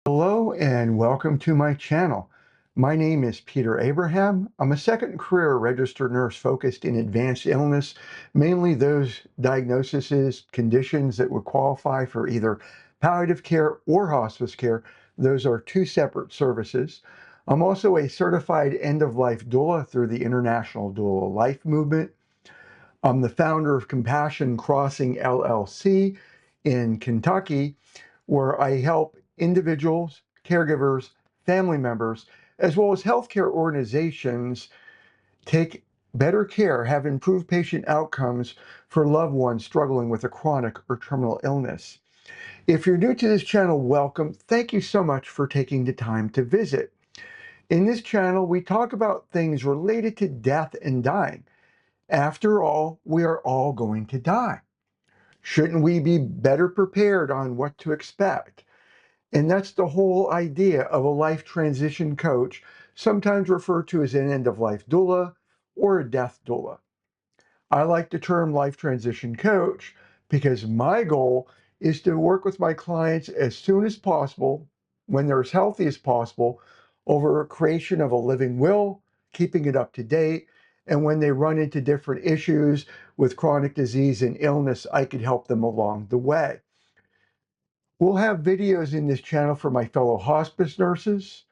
Hello and welcome to my channel. My name is Peter Abraham. I'm a second career registered nurse focused in advanced illness, mainly those diagnoses, conditions that would qualify for either palliative care or hospice care. Those are two separate services. I'm also a certified end-of-life doula through the International Doula Life Movement. I'm the founder of Compassion Crossing LLC in Kentucky, where I help individuals, caregivers, family members, as well as healthcare organizations take better care, have improved patient outcomes for loved ones struggling with a chronic or terminal illness. If you're new to this channel, welcome. Thank you so much for taking the time to visit. In this channel, we talk about things related to death and dying. After all, we are all going to die. Shouldn't we be better prepared on what to expect? And that's the whole idea of a life transition coach, sometimes referred to as an end-of-life doula or a death doula. I like the term life transition coach because my goal is to work with my clients as soon as possible, when they're as healthy as possible, over a creation of a living will, keeping it up to date, and when they run into different issues with chronic disease and illness, I could help them along the way. We'll have videos in this channel for my fellow hospice nurses,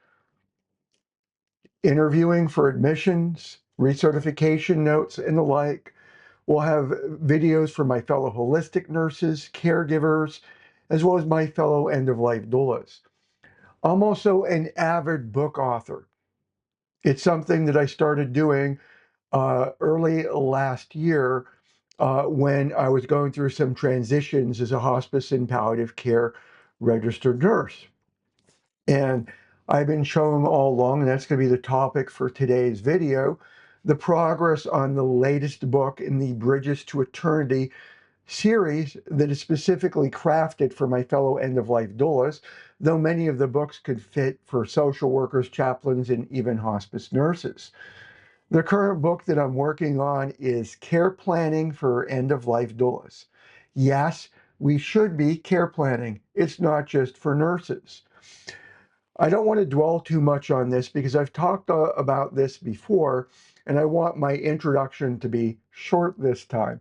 interviewing for admissions, recertification notes, and the like. We'll have videos for my fellow holistic nurses, caregivers, as well as my fellow end-of-life doulas. I'm also an avid book author. It's something that I started doing early last year when I was going through some transitions as a hospice and palliative care registered nurse. And I've been showing all along, and that's going to be the topic for today's video, the progress on the latest book in the Bridges to Eternity series that is specifically crafted for my fellow end-of-life doulas, though many of the books could fit for social workers, chaplains, and even hospice nurses. The current book that I'm working on is Care Planning for End-of-Life Doulas. Yes, we should be care planning. It's not just for nurses. I don't want to dwell too much on this because I've talked about this before, and I want my introduction to be short this time.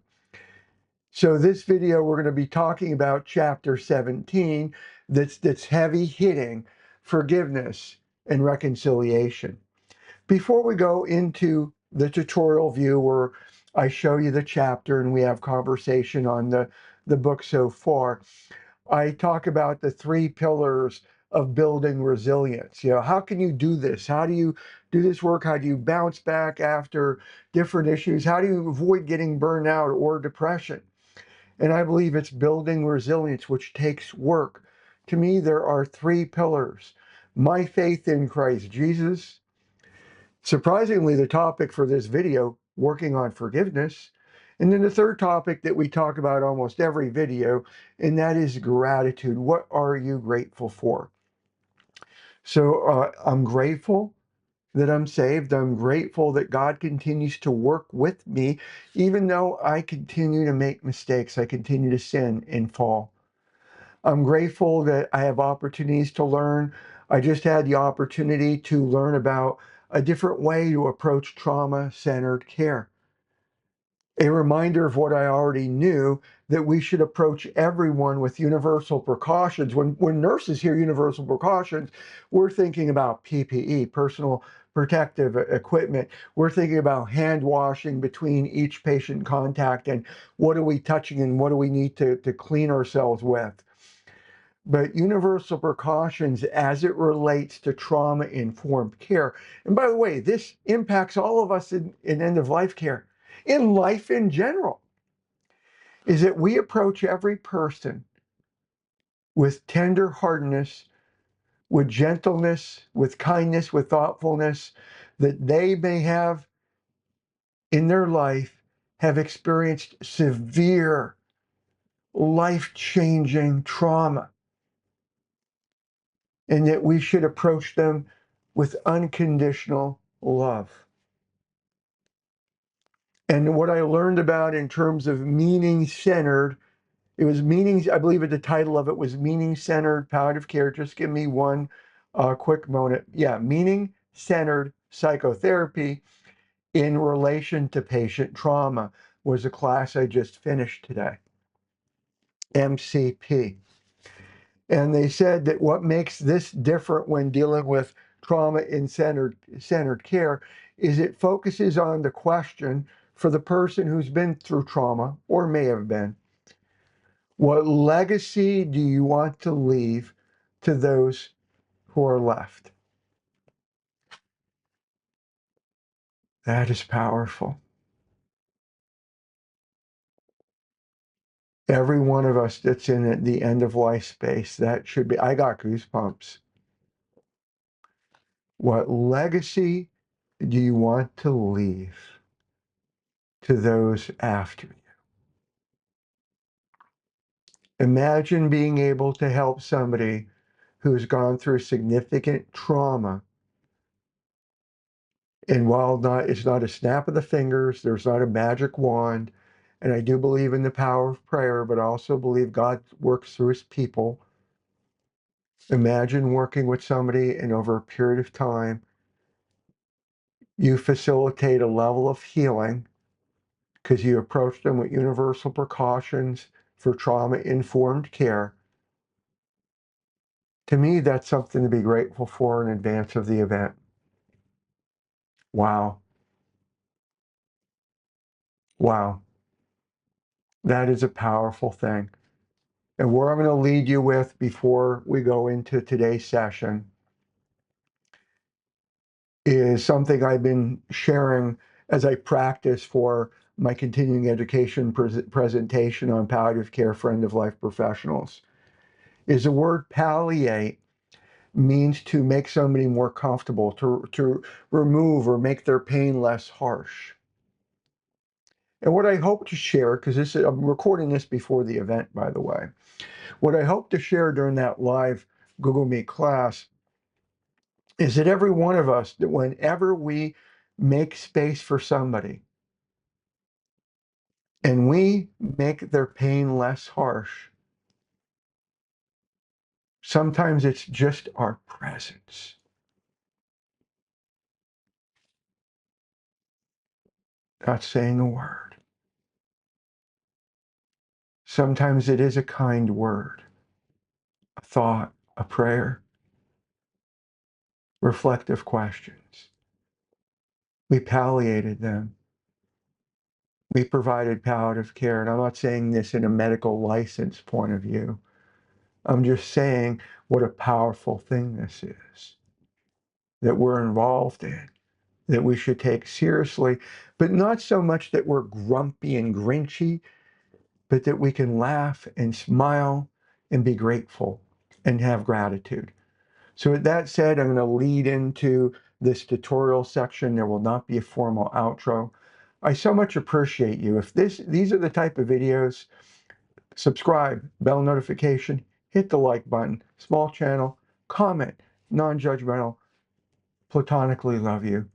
So this video, we're going to be talking about chapter 17, that's heavy hitting, forgiveness and reconciliation. Before we go into the tutorial view where I show you the chapter and we have conversation on the book so far, I talk about the three pillars of building resilience. How can you do this? How do you do this work? How do you bounce back after different issues? How do you avoid getting burned out or depression? And I believe it's building resilience, which takes work. To me, there are three pillars. My faith in Christ Jesus. Surprisingly, the topic for this video, working on forgiveness. And then the third topic that we talk about almost every video, and that is gratitude. What are you grateful for? So I'm grateful that I'm saved. I'm grateful that God continues to work with me, even though I continue to make mistakes. I continue to sin and fall. I'm grateful that I have opportunities to learn. I just had the opportunity to learn about a different way to approach trauma-centered care. A reminder of what I already knew, that we should approach everyone with universal precautions. When nurses hear universal precautions, we're thinking about PPE, personal protective equipment. We're thinking about hand washing between each patient contact and what are we touching and what do we need to clean ourselves with. But universal precautions as it relates to trauma-informed care. And by the way, this impacts all of us in end-of-life care, in life in general, is that we approach every person with tender-heartedness, with gentleness, with kindness, with thoughtfulness, that they may have in their life have experienced severe, life-changing trauma. And that we should approach them with unconditional love. And what I learned about in terms of meaning-centered It was meanings, I believe the title of it was Meaning-Centered Palliative Care. Just give me one quick moment. Yeah, Meaning-Centered Psychotherapy in Relation to Patient Trauma was a class I just finished today. MCP. And they said that what makes this different when dealing with trauma in centered care is it focuses on the question for the person who's been through trauma or may have been. What legacy do you want to leave to those who are left? That is powerful. Every one of us that's in the end of life space, that should be, I got goosebumps. What legacy do you want to leave to those after you? Imagine being able to help somebody who's gone through significant trauma. And while it's not a snap of the fingers, there's not a magic wand. And I do believe in the power of prayer, but I also believe God works through his people. Imagine working with somebody and over a period of time, you facilitate a level of healing because you approach them with universal precautions for trauma-informed care. To me, that's something to be grateful for in advance of the event. Wow. Wow. That is a powerful thing. And where I'm going to lead you with before we go into today's session is something I've been sharing as I practice for my continuing education presentation on palliative care for end-of-life professionals. Is the word palliate means to make somebody more comfortable, to remove or make their pain less harsh. And what I hope to share, because I'm recording this before the event, by the way, what I hope to share during that live Google Meet class is that every one of us, that whenever we make space for somebody and we make their pain less harsh, sometimes it's just our presence. Not saying a word. Sometimes it is a kind word, a thought, a prayer, reflective questions. We palliated them. We provided palliative care. And I'm not saying this in a medical license point of view. I'm just saying what a powerful thing this is that we're involved in, that we should take seriously, but not so much that we're grumpy and grinchy, but that we can laugh and smile and be grateful and have gratitude. So with that said, I'm going to lead into this tutorial section. There will not be a formal outro. I so much appreciate you. If these are the type of videos, subscribe, bell notification, hit the like button, small channel, comment, non-judgmental, platonically love you.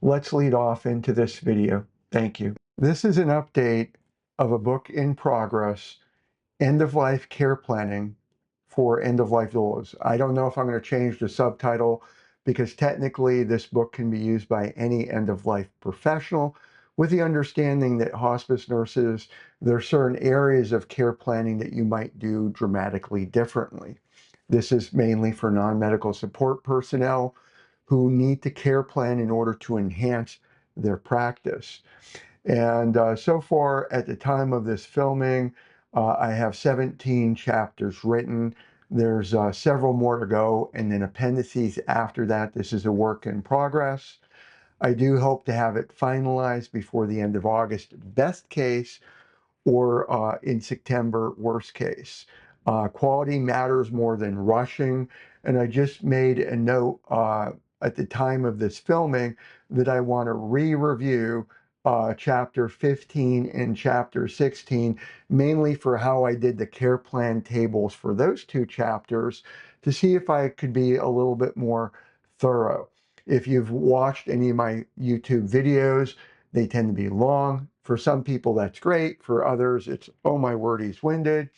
Let's lead off into this video. Thank you. This is an update of a book in progress, End-of-Life Care Planning for End-of-Life Doulas. I don't know if I'm going to change the subtitle because technically this book can be used by any end-of-life professional, with the understanding that hospice nurses, there are certain areas of care planning that you might do dramatically differently. This is mainly for non-medical support personnel who need to care plan in order to enhance their practice. And so far, at the time of this filming, I have 17 chapters written. There's several more to go, and then appendices after that. This is a work in progress. I do hope to have it finalized before the end of August, best case, or in September, worst case. Quality matters more than rushing, and I just made a note at the time of this filming that I want to re-review chapter 15 and chapter 16, mainly for how I did the care plan tables for those two chapters, to see if I could be a little bit more thorough. If you've watched any of my YouTube videos, they tend to be long, For some people, that's great. For others, it's, oh my word, he's winded.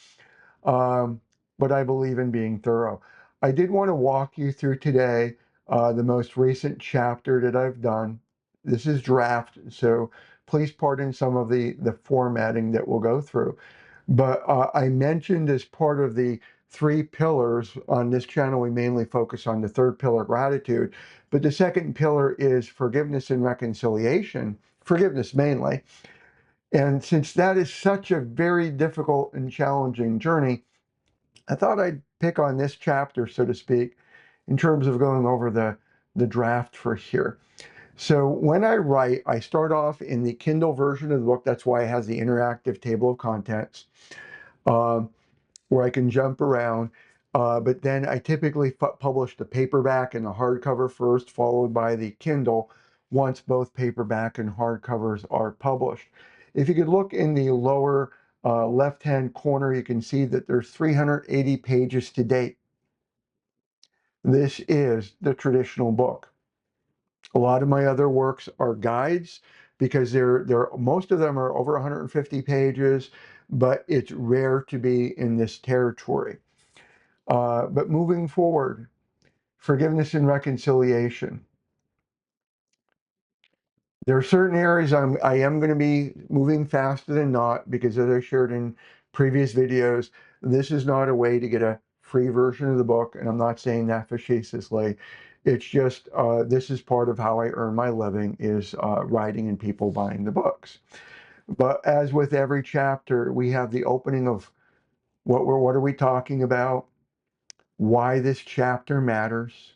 Um, but I believe in being thorough. I did want to walk you through today the most recent chapter that I've done. This is draft, so please pardon some of the formatting that we'll go through. But I mentioned as part of the three pillars on this channel, we mainly focus on the third pillar, gratitude. But the second pillar is forgiveness and reconciliation, forgiveness mainly. And since that is such a very difficult and challenging journey, I thought I'd pick on this chapter, so to speak, in terms of going over the draft for here. So when I write, I start off in the Kindle version of the book. That's why it has the interactive table of contents, um, where I can jump around. But then I typically publish the paperback and the hardcover first, followed by the Kindle once both paperback and hardcovers are published. If you could look in the lower left-hand corner, you can see that there's 380 pages to date. This is the traditional book. A lot of my other works are guides because they're most of them are over 150 pages, but it's rare to be in this territory. But moving forward, forgiveness and reconciliation. There are certain areas I am going to be moving faster than not because, as I shared in previous videos, this is not a way to get a free version of the book, and I'm not saying that facetiously. It's just this is part of how I earn my living is writing and people buying the books. But as with every chapter, we have the opening of what are we talking about, why this chapter matters,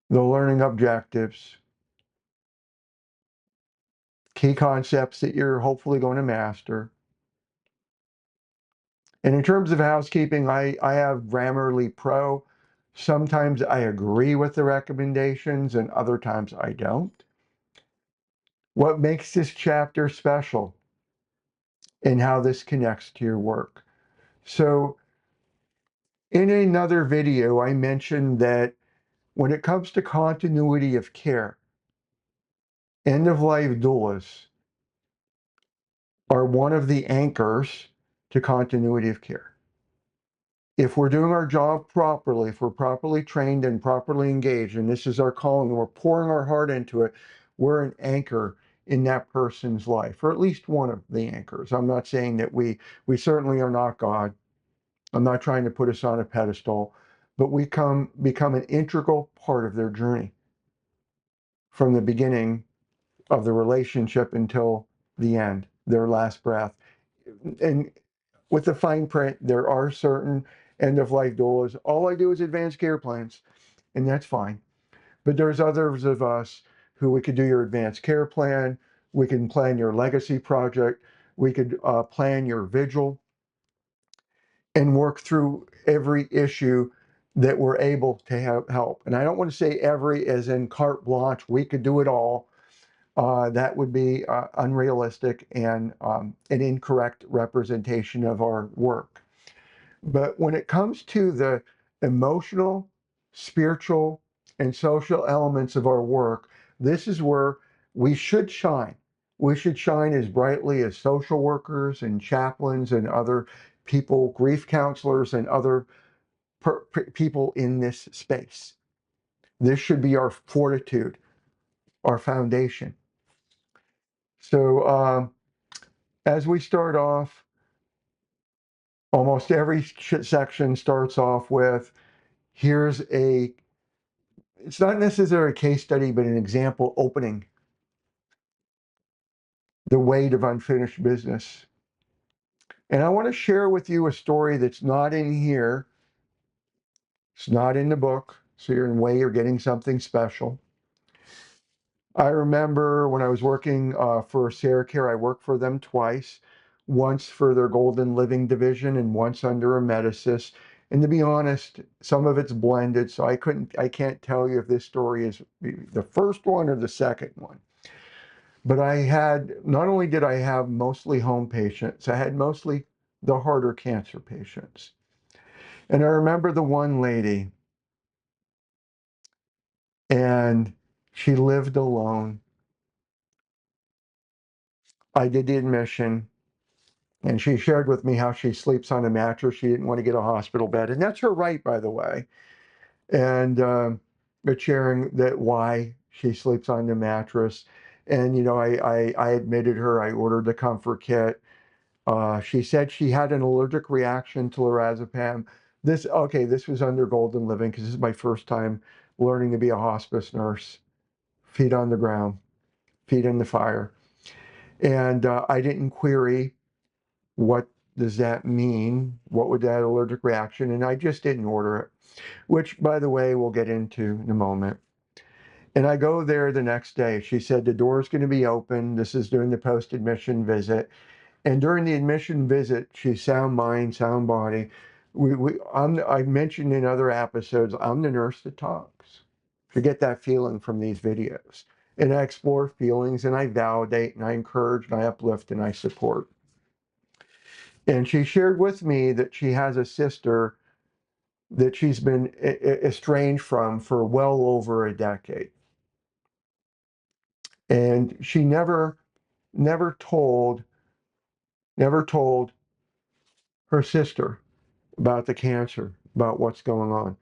the learning objectives, key concepts that you're hopefully going to master. And in terms of housekeeping, I have Grammarly Pro. Sometimes I agree with the recommendations and other times I don't. What makes this chapter special and how this connects to your work. So in another video, I mentioned that when it comes to continuity of care, end-of-life doulas are one of the anchors to continuity of care. If we're doing our job properly, if we're properly trained and properly engaged, and this is our calling, and we're pouring our heart into it, we're an anchor in that person's life, or at least one of the anchors. I'm not saying that we certainly are not God. I'm not trying to put us on a pedestal, but we become an integral part of their journey from the beginning of the relationship until the end, their last breath. And with the fine print, there are certain end-of-life doulas. All I do is advanced care plans, and that's fine. But there's others of us who we could do your advanced care plan. We can plan your legacy project. We could plan your vigil and work through every issue that we're able to have help. And I don't want to say every as in carte blanche, we could do it all. That would be unrealistic and an incorrect representation of our work. But when it comes to the emotional, spiritual, and social elements of our work, this is where we should shine. We should shine as brightly as social workers and chaplains and other people, grief counselors, and other people in this space. This should be our fortitude, our foundation. So as we start off, almost every section starts off with, here's it's not necessarily a case study, but an example opening the weight of unfinished business. And I want to share with you a story that's not in here. It's not in the book. So you're in a way, you're getting something special. I remember when I was working for Care, I worked for them twice, once for their Golden Living division and once under Emeticis. And to be honest, some of it's blended, so I can't tell you if this story is the first one or the second one. But not only did I have mostly home patients, I had mostly the harder cancer patients. And I remember the one lady, and she lived alone. I did the admission, and she shared with me how she sleeps on a mattress. She didn't want to get a hospital bed, and that's her right, by the way. And but sharing that why she sleeps on the mattress. And I admitted her. I ordered the comfort kit. She said she had an allergic reaction to lorazepam. This was under Golden Living because this is my first time learning to be a hospice nurse. Feet on the ground, feet in the fire. And I didn't query what does that mean? What would that allergic reaction? And I just didn't order it, which, by the way, we'll get into in a moment. And I go there the next day. She said the door's going to be open. This is during the post-admission visit. And during the admission visit, she's sound mind, sound body. I mentioned in other episodes, I'm the nurse that talks. You get that feeling from these videos. And I explore feelings and I validate and I encourage and I uplift and I support. And she shared with me that she has a sister that she's been estranged from for well over a decade. And she never told her sister about the cancer, about what's going on.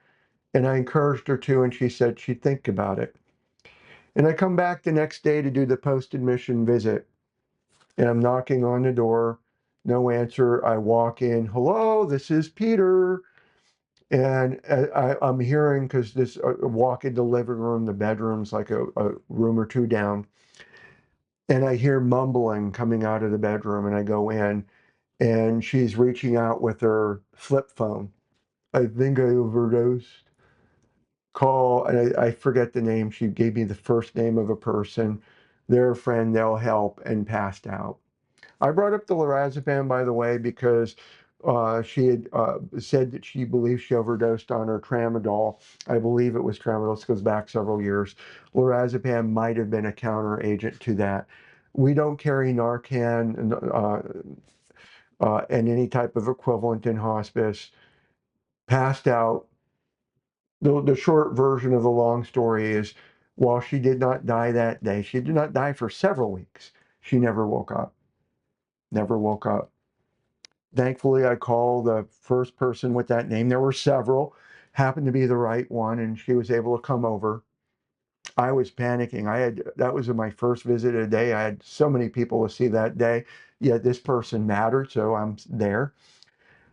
And I encouraged her to, and she said she'd think about it. And I come back the next day to do the post-admission visit, and I'm knocking on the door, no answer. I walk in, hello, this is Peter. And I'm hearing, because this walk in the living room, the bedroom's like a room or two down, and I hear mumbling coming out of the bedroom, and I go in, and she's reaching out with her flip phone. I think I overdosed. Call, and I forget the name. She gave me the first name of a person. They're a friend, they'll help, and passed out. I brought up the lorazepam, by the way, because she had said that she believes she overdosed on her tramadol. I believe it was tramadol. This goes back several years. Lorazepam might have been a counter agent to that. We don't carry Narcan and any type of equivalent in hospice. Passed out. The short version of the long story is, while she did not die that day, she did not die for several weeks. She never woke up. Never woke up. Thankfully, I called the first person with that name. There were several, happened to be the right one, and she was able to come over. I was panicking. That was my first visit of the day. I had so many people to see that day, yet this person mattered, so I'm there.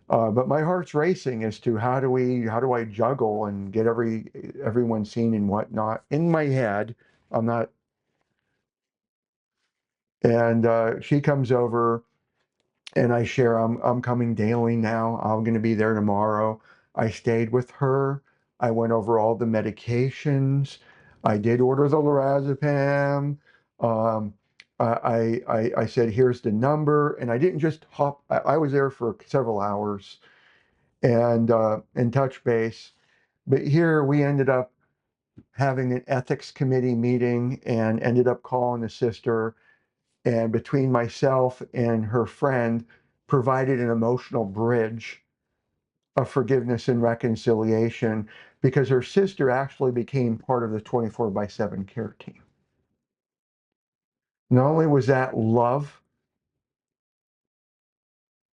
But my heart's racing as to how do I juggle and get everyone seen and whatnot in my head. I'm not, and she comes over and I share. I'm coming daily now. I'm going to be there tomorrow. I stayed with her. I went over all the medications. I did order the lorazepam. Um, I said, here's the number, and I didn't just hop. I was there for several hours and touch base. But here we ended up having an ethics committee meeting and ended up calling the sister. And between myself and her friend, provided an emotional bridge of forgiveness and reconciliation because her sister actually became part of the 24/7 care team. Not only was that love,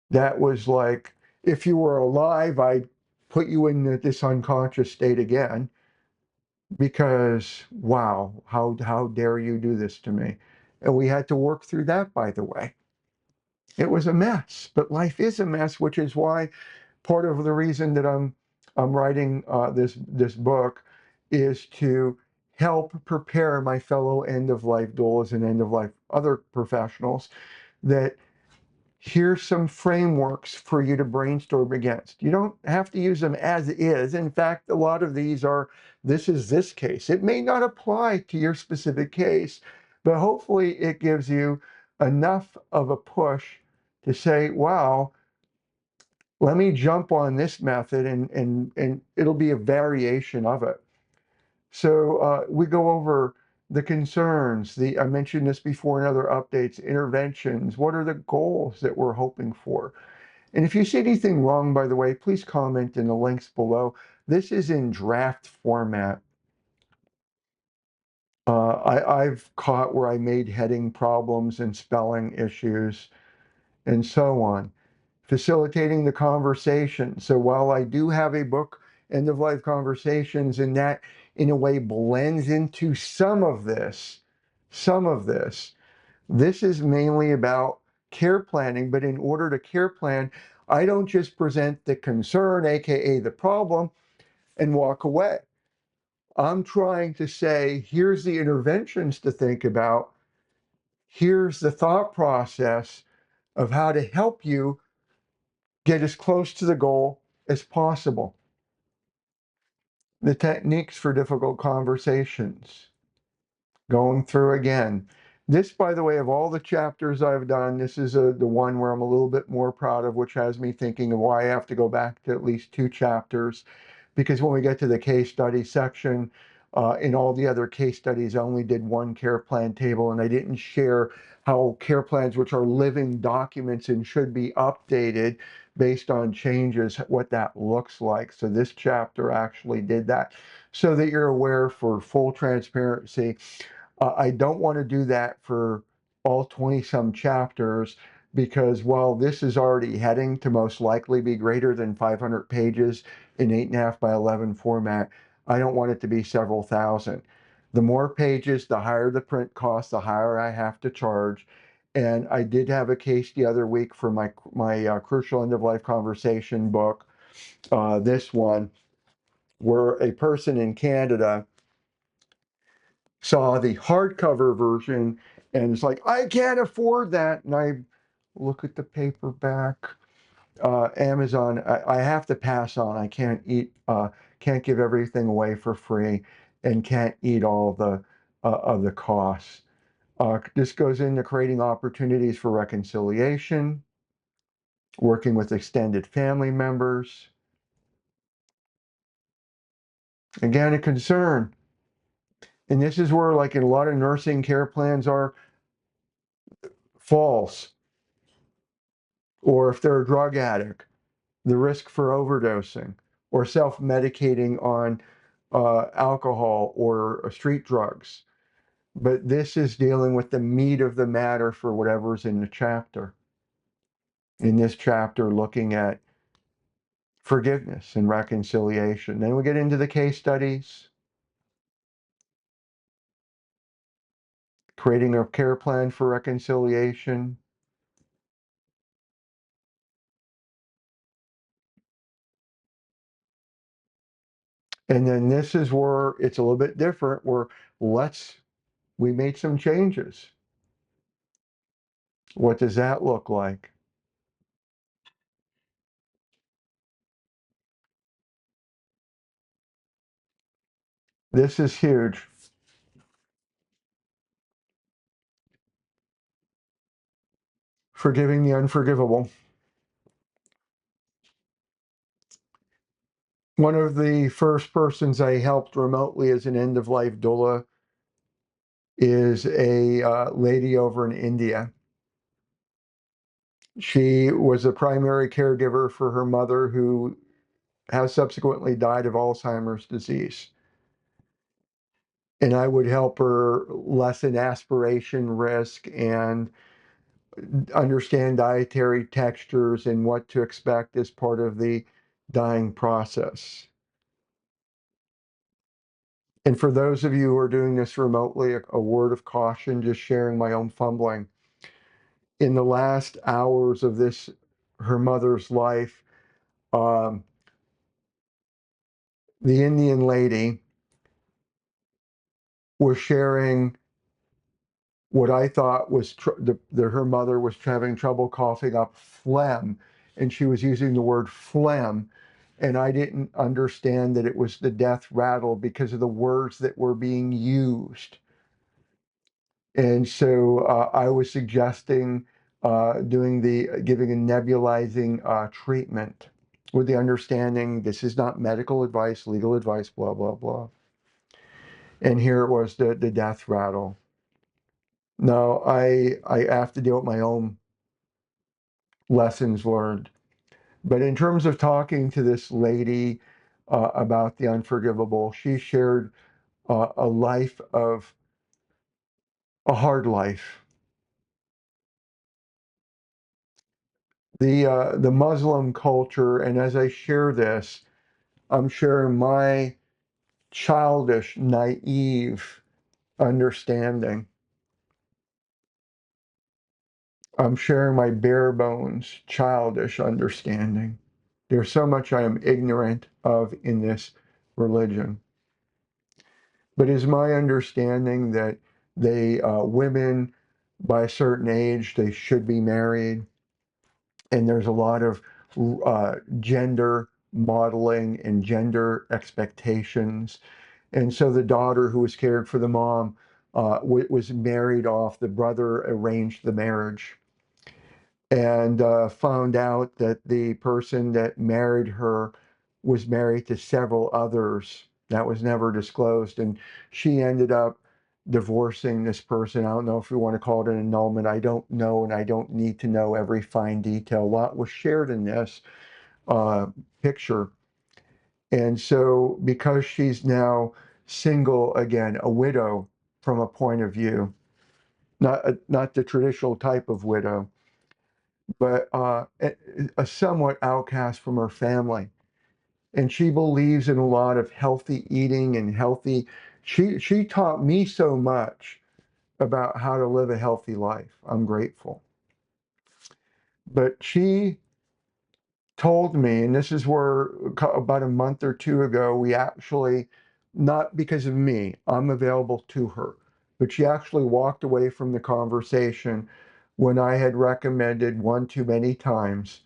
that was like, if you were alive, I'd put you in this unconscious state again. Because wow, how dare you do this to me? And we had to work through that, by the way. It was a mess, but life is a mess, which is why part of the reason that I'm writing this book is to help prepare my fellow end of life doulas and end of life other professionals that here's some frameworks for you to brainstorm against. You don't have to use them as is. In fact, a lot of these are, this is this case. It may not apply to your specific case, but hopefully it gives you enough of a push to say, wow, let me jump on this method and it'll be a variation of it. So we go over the concerns, I mentioned this before in other updates, interventions, what are the goals that we're hoping for? And if you see anything wrong, by the way, please comment in the links below. This is in draft format. I've caught where I made heading problems and spelling issues and so on. Facilitating the conversation. So while I do have a book, End of Life Conversations, and that in a way blends into some of this is mainly about care planning, but in order to care plan, I don't just present the concern, AKA the problem, and walk away. I'm trying to say, here's the interventions to think about. Here's the thought process of how to help you get as close to the goal as possible. The techniques for difficult conversations. Going through again. This, by the way, of all the chapters I've done, this is the one where I'm a little bit more proud of, which has me thinking of why I have to go back to at least 2 chapters. Because when we get to the case study section, in all the other case studies, I only did one care plan table, and I didn't share how care plans, which are living documents and should be updated based on changes, what that looks like. So this chapter actually did that so that you're aware for full transparency. I don't want to do that for all 20 some chapters because while this is already heading to most likely be greater than 500 pages in 8.5 by 11 format, I don't want it to be several thousand. The more pages, the higher the print cost, the higher I have to charge. And I did have a case the other week for my Crucial End of Life Conversation book, this one, where a person in Canada saw the hardcover version and it's like, I can't afford that. And I look at the paperback. Amazon, I have to pass on. I can't give everything away for free and can't eat all of the costs. This goes into creating opportunities for reconciliation, working with extended family members. Again, a concern. And this is where, like in a lot of nursing care plans, are false. Or if they're a drug addict, the risk for overdosing or self-medicating on alcohol or street drugs. But this is dealing with the meat of the matter for whatever's in the chapter. In this chapter, looking at forgiveness and reconciliation. Then we get into the case studies, creating a care plan for reconciliation. And then this is where it's a little bit different, where we made some changes. What does that look like? This is huge. Forgiving the unforgivable. One of the first persons I helped remotely as an end of life doula is a lady over in India. She was a primary caregiver for her mother, who has subsequently died of Alzheimer's disease. And I would help her lessen aspiration risk and understand dietary textures and what to expect as part of the dying process. And for those of you who are doing this remotely, a word of caution, just sharing my own fumbling. In the last hours of her mother's life, um, the Indian lady was sharing what I thought was her mother was having trouble coughing up phlegm, and she was using the word phlegm. And I didn't understand that it was the death rattle because of the words that were being used. And so I was suggesting giving a nebulizing treatment with the understanding this is not medical advice, legal advice, blah, blah, blah. And here it was the death rattle. Now I have to deal with my own lessons learned. But in terms of talking to this lady about the unforgivable, she shared a life of a hard life. The Muslim culture, and as I share this, I'm sharing my childish, naive understanding. I'm sharing my bare bones, childish understanding. There's so much I am ignorant of in this religion. But is my understanding that women by a certain age, they should be married, and there's a lot of gender modeling and gender expectations. And so the daughter who was cared for the mom was married off. The brother arranged the marriage and found out that the person that married her was married to several others. That was never disclosed. And she ended up divorcing this person. I don't know if we want to call it an annulment. I don't know, and I don't need to know every fine detail. A lot was shared in this uh, picture. And so, because she's now single again, a widow from a point of view, not the traditional type of widow, but a somewhat outcast from her family. And she believes in a lot of healthy eating and healthy. She taught me so much about how to live a healthy life. I'm grateful. But she told me, and this is where about a month or two ago, we actually, not because of me, I'm available to her, but she actually walked away from the conversation when I had recommended one too many times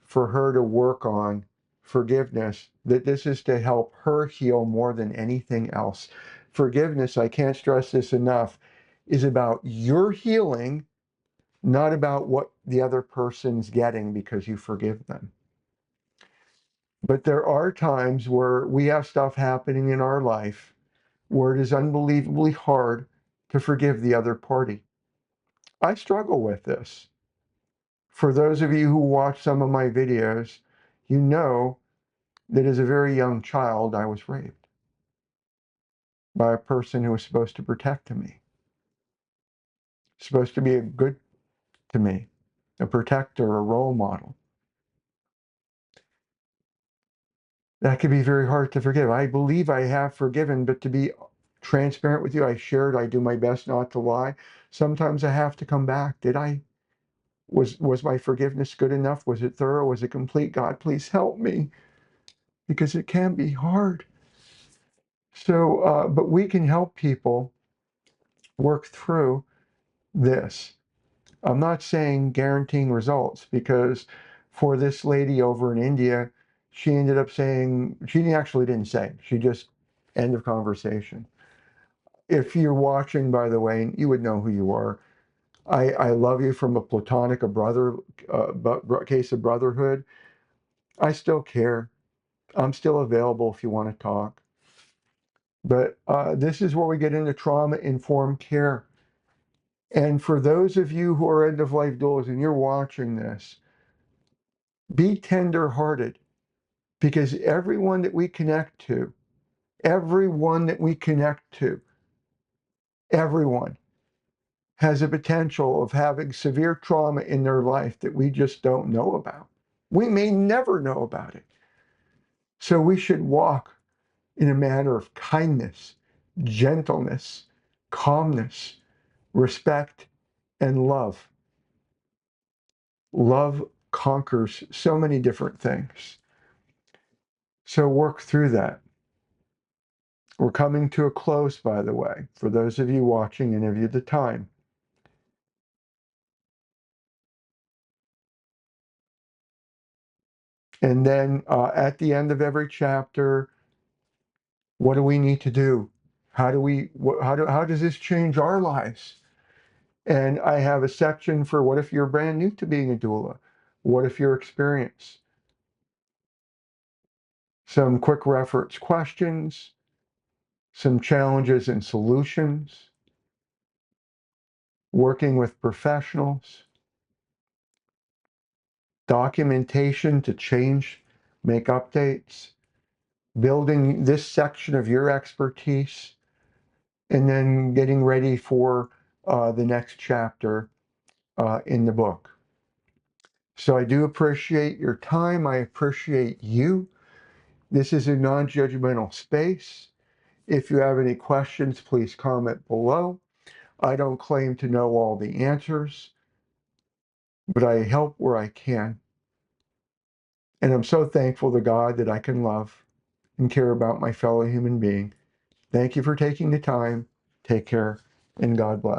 for her to work on forgiveness, that this is to help her heal more than anything else. Forgiveness, I can't stress this enough, is about your healing, not about what the other person's getting because you forgive them. But there are times where we have stuff happening in our life where it is unbelievably hard to forgive the other party. I struggle with this. For those of you who watch some of my videos, you know that as a very young child, I was raped by a person who was supposed to protect me, supposed to be a good to me, a protector, a role model. That can be very hard to forgive. I believe I have forgiven, but to be transparent with you, I shared, I do my best not to lie. Sometimes I have to come back. Was my forgiveness good enough? Was it thorough? Was it complete? God, please help me, because it can be hard. So, but we can help people work through this. I'm not saying guaranteeing results, because for this lady over in India, she ended up saying, she actually didn't say, she just, end of conversation. If you're watching, by the way, you would know who you are. I love you from a platonic, a brother, case of brotherhood. I still care. I'm still available if you want to talk. But this is where we get into trauma-informed care. And for those of you who are end-of-life doulas and you're watching this, be tender-hearted, because everyone that we connect to, everyone that we connect to, everyone has a potential of having severe trauma in their life that we just don't know about. We may never know about it. So we should walk in a manner of kindness, gentleness, calmness, respect, and love. Love conquers so many different things. So work through that. We're coming to a close, by the way, for those of you watching and of you the time. And then at the end of every chapter, what do we need to do? How does this change our lives? And I have a section for what if you're brand new to being a doula? What if your experience? Some quick reference questions, some challenges and solutions, working with professionals, documentation to change, make updates, building this section of your expertise, and then getting ready for the next chapter in the book. So I do appreciate your time. I appreciate you. This is a non-judgmental space. If you have any questions, please comment below. I don't claim to know all the answers, but I help where I can. And I'm so thankful to God that I can love and care about my fellow human being. Thank you for taking the time. Take care, and God bless.